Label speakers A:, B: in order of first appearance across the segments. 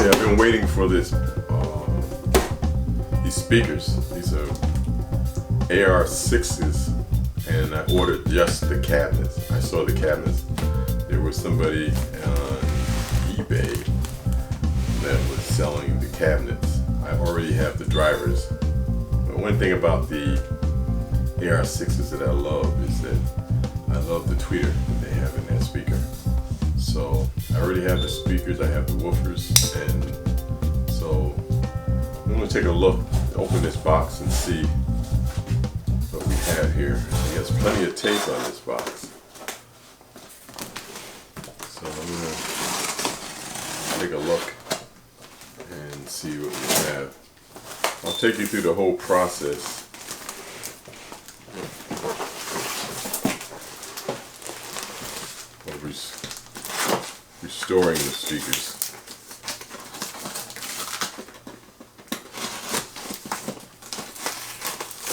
A: I've been waiting for these speakers. These are AR6s, and I ordered just the cabinets. I saw the cabinets. There was somebody on eBay that was selling the cabinets. I already have the drivers. But one thing about the AR6s that I love is that I love the tweeter that they have in that speaker. So I already have the speakers, I have the woofers, and so I'm going to take a look, open this box and see what we have here. There's plenty of tape on this box. So I'm going to take a look and see what we have. I'll take you through the whole process. Of restoring the speakers.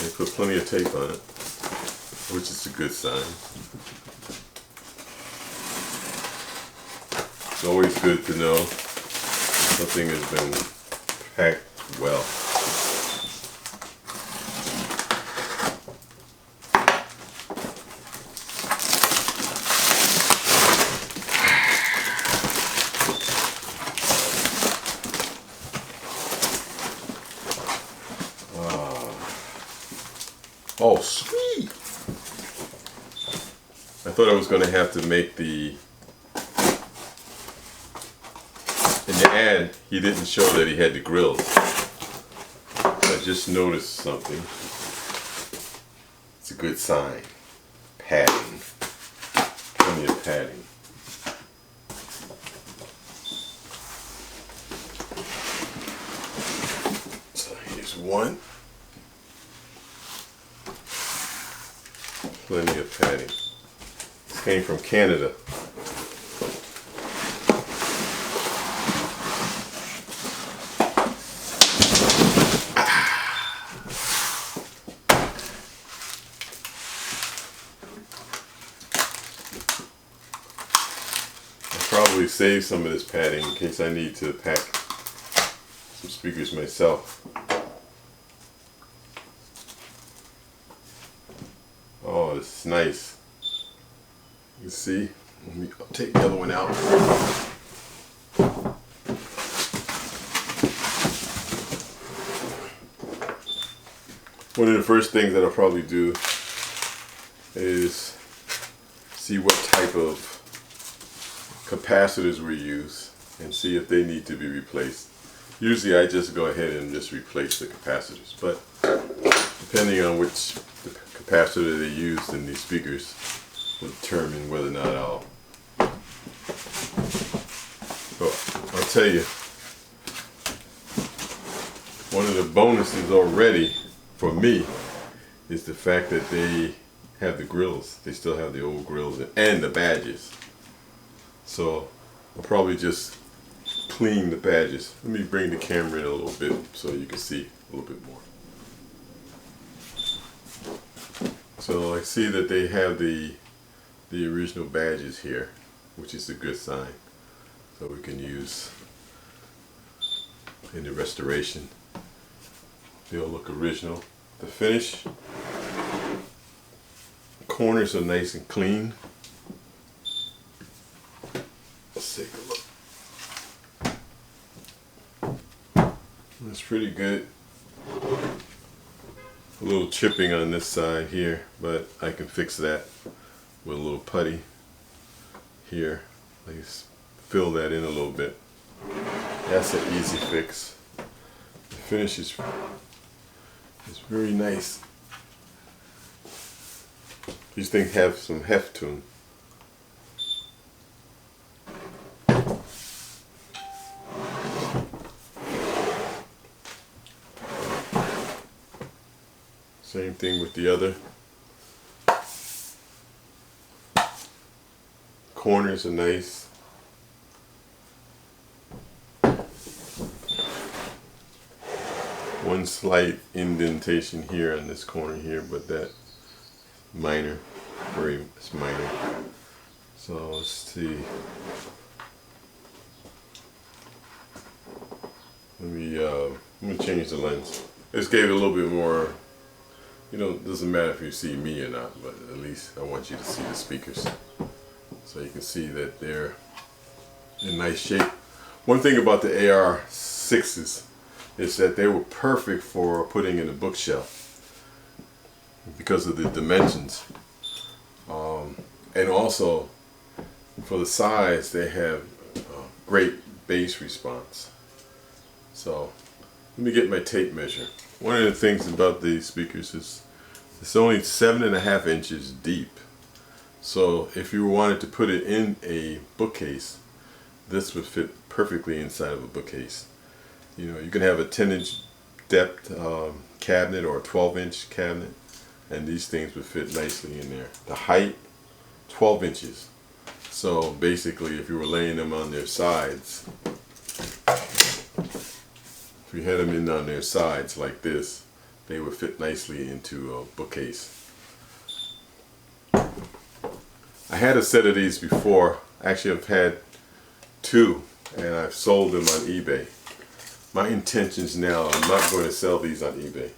A: They put plenty of tape on it, which is a good sign. It's always good to know something has been packed well. Oh, sweet! I thought I was going to have to make in the ad, he didn't show that he had the grills. I just noticed something. It's a good sign. Padding. Plenty of padding. So here's one. Plenty of padding. This came from Canada. I'll probably save some of this padding in case I need to pack some speakers myself. Oh, this is nice. You see? Let me take the other one out. One of the first things that I'll probably do is see what type of capacitors we use and see if they need to be replaced. Usually I just go ahead and just replace the capacitors, but depending on which capacitor they used in these speakers will determine whether or not I'll tell you, one of the bonuses already for me is the fact that they have the grills. They still have the old grills and the badges. So I'll probably just clean the badges. Let me bring the camera in a little bit so you can see a little bit more. So I see that they have the original badges here, which is a good sign. So we can use in the restoration. They'll look original. The finish, the corners are nice and clean. Let's take a look. That's pretty good. A little chipping on this side here, but I can fix that with a little putty here. Let's fill that in a little bit. That's an easy fix. The finish is very nice. These things have some heft to them. Same thing with the other. Corners are nice. One slight indentation here on this corner here, but that minor, it's minor. So let's see. Let me change the lens. This gave it a little bit more, you know, it doesn't matter if you see me or not, but at least I want you to see the speakers. So you can see that they're in nice shape. One thing about the AR6s is that they were perfect for putting in a bookshelf because of the dimensions. And also for the size, they have great bass response. So let me get my tape measure. One of the things about these speakers is it's only 7.5 inches deep. So if you wanted to put it in a bookcase, this would fit perfectly inside of a bookcase. You know, you can have a 10-inch depth cabinet or a 12-inch cabinet, and these things would fit nicely in there. The height, 12 inches. So basically, if you were laying them on their sides, if you had them in on their sides like this, they would fit nicely into a bookcase. I had a set of these before. Actually, I've had two, and I've sold them on eBay. My intentions now, I'm not going to sell these on eBay.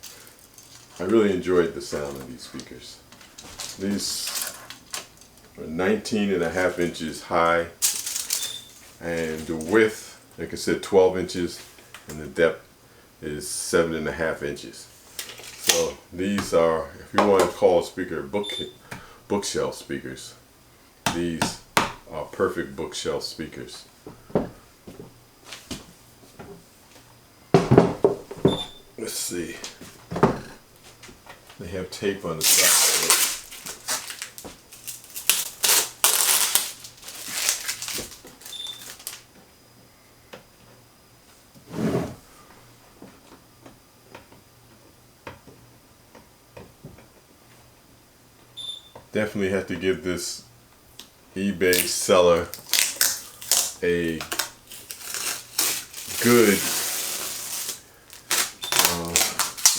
A: I really enjoyed the sound of these speakers. These are 19.5 inches high, and the width, like I said, 12 inches, and the depth is 7.5 inches. So these are, if you want to call a speaker bookshelf speakers, these are perfect bookshelf speakers. Let's see. They have tape on the side. Definitely have to give this eBay seller a good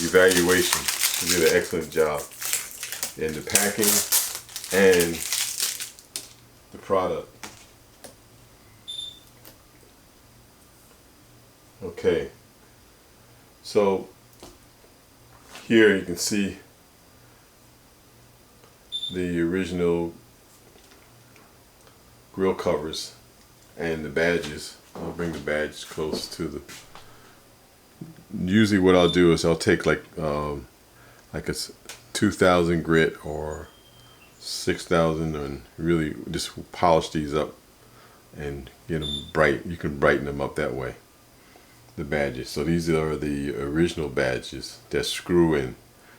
A: evaluation. He did an excellent job in the packing and the product. Okay, so here you can see the original grill covers and the badges. I'll bring the badge close to the. Usually, what I'll do is I'll take like a 2,000 grit or 6,000 and really just polish these up and get them bright. You can brighten them up that way. The badges. So these are the original badges that screw in.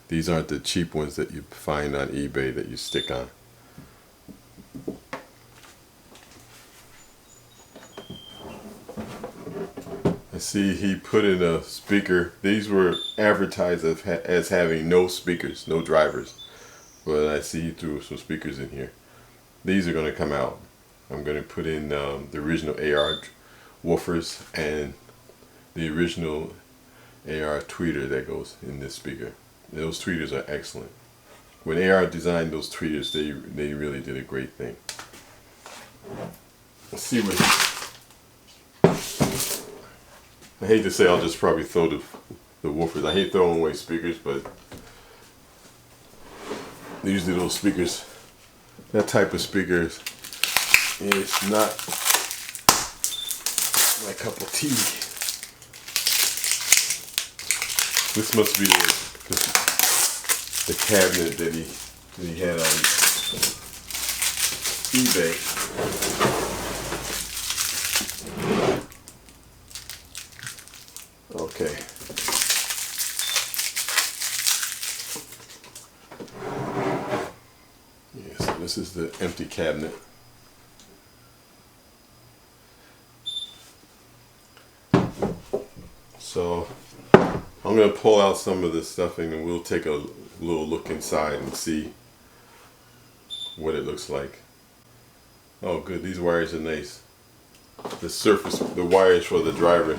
A: These aren't the cheap ones that you find on eBay that you stick on. I see he put in a speaker. These were advertised as having no speakers, no drivers. But I see he threw some speakers in here. These are going to come out. I'm going to put in the original AR woofers and the original AR tweeter that goes in this speaker. Those tweeters are excellent. When AR designed those tweeters, they really did a great thing. Let's see what. I hate to say I'll just probably throw the woofers. I hate throwing away speakers, but usually those speakers, that type of speakers, is not my cup of tea. This must be the cabinet that he had on eBay. Okay. Yeah, so this is the empty cabinet. So I'm going to pull out some of this stuff and we'll take a little look inside and see what it looks like. Oh good, these wires are nice. The wires for the driver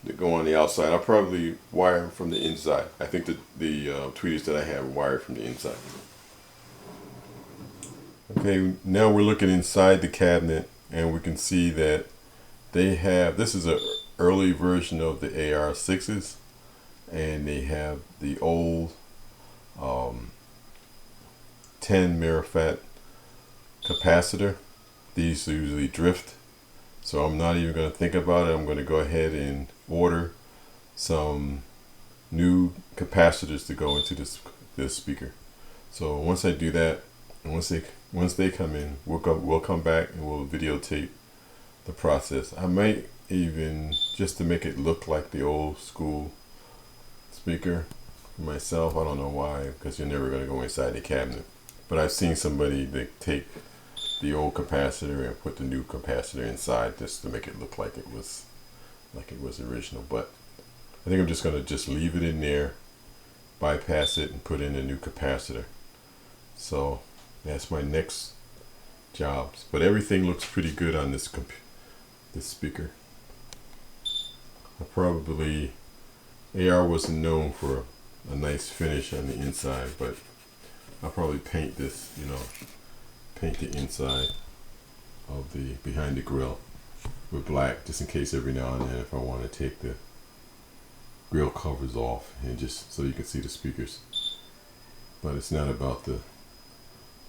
A: that go on the outside, I'll probably wire them from the inside. I think that the tweeters that I have are wired from the inside. Okay, now we're looking inside the cabinet and we can see that they have, this is a early version of the AR6s, and they have the old 10 mirrorfat capacitor. These usually drift, so I'm not even going to think about it. I'm going to go ahead and order some new capacitors to go into this speaker. So once I do that, and once they come in, we'll come back and we'll videotape the process. I might even, just to make it look like the old school speaker myself, I don't know why, because you're never going to go inside the cabinet, but I've seen somebody that take the old capacitor and put the new capacitor inside just to make it look like it was original. But I think I'm just going to leave it in there, bypass it, and put in a new capacitor. So that's my next jobs. But everything looks pretty good on this speaker. AR wasn't known for a nice finish on the inside, but I'll probably paint this, paint the inside of the behind the grill with black, just in case every now and then if I want to take the grill covers off and just so you can see the speakers. But it's not about the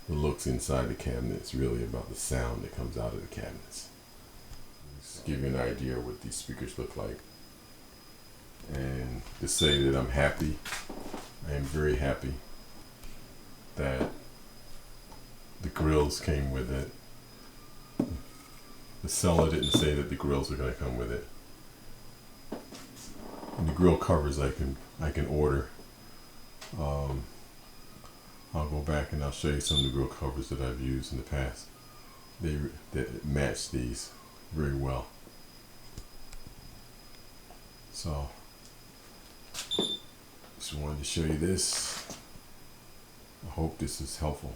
A: looks inside the cabinet, it's really about the sound that comes out of the cabinets. Just give you an idea of what these speakers look like. And to say that I'm happy, I am very happy that the grills came with it. The seller didn't say that the grills are going to come with it. And the grill covers I can order. I'll go back and I'll show you some of the grill covers that I've used in the past. That match these very well. So just wanted to show you this. I hope this is helpful.